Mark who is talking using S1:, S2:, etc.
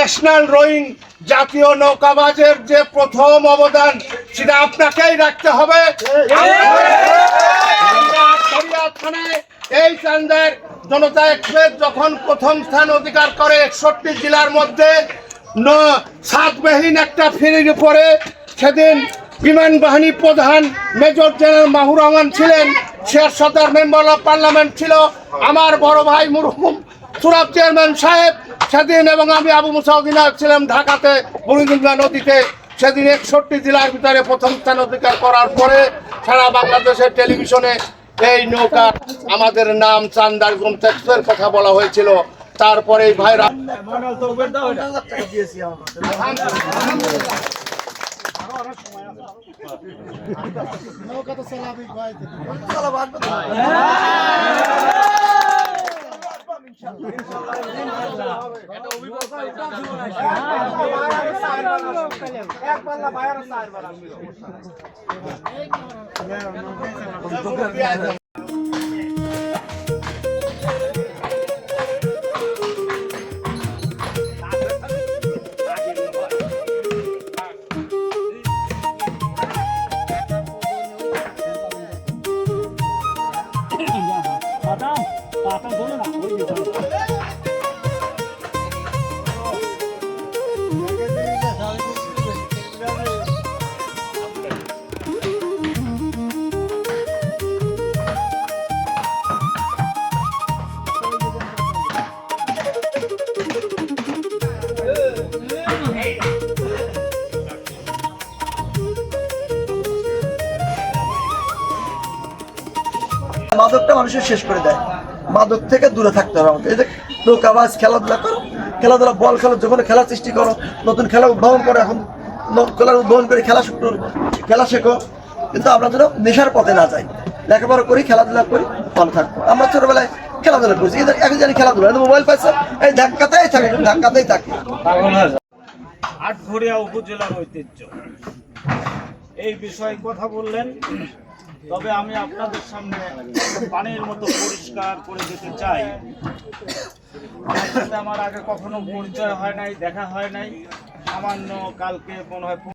S1: National rowing জাতীয় নৌকাবাজের যে প্রথম অবদান সেটা আপনাকেই রাখতে হবে। থানায় এই চান্দার জনতা এক্সপ্রেস যখন প্রথম স্থান অধিকার করে 61 জেলার মধ্যে সাতবাহীন একটা ফেরির উপরে, সেদিন বিমান বাহিনী প্রধান মেজর জেনারেল মাহুর রহমান ছিলেন, শেয়ার সদর মেম্বার অফ পার্লামেন্ট ছিল আমার বড় ভাই মরহুম সুরাব চেয়ারম্যান সাহেব সেদিন, এবং আমি আবু মুসা অধিনায়ক ছিলাম ঢাকাতে বুড়িগঙ্গা নদীতে। সেদিন 61 জেলার ভিতরে প্রথম স্থান অধিকার করার পরে সারা বাংলাদেশের টেলিভিশনে এই নৌকা আমাদের নাম চান্দার এক্সপ্রেসের কথা বলা হয়েছিল। তারপরে ভাইরা
S2: মাদকটা মানুষের শেষ করে দেয়। মাদক থেকে দূরে থাকতে হবে আমাদের। এই যে নৌকাবাজ খেলাধুলা করো, খেলাধুলা বল খেলো, যখন খেলা সৃষ্টি করো, নতুন খেলা উদ্ভাবন করো, এখন খেলার উদ্ভাবন করে খেলা শেখো, কিন্তু আমরা যেন নেশার পথে না যাই, লেখাপড়া করি, খেলাধুলা করি, ভালো থাকবো। আমরা ছোটবেলায় খেলাধুলা করছি, এখন জানি খেলাধুলা মোবাইল পাইছে এই ধাক্কাতেই থাকে।
S3: আটঘরিয়া উপজেলার ঐতিহ্য এই বিষয়ে কথা বললেন, তবে আমি আপনাদের সামনে পানির মতো পরিষ্কার করে দিতে চাই। আমার সাথে আমার আগে কখনো পরিচয় হয় নাই, দেখা হয় নাই, সামান্য কালকে মনে হয়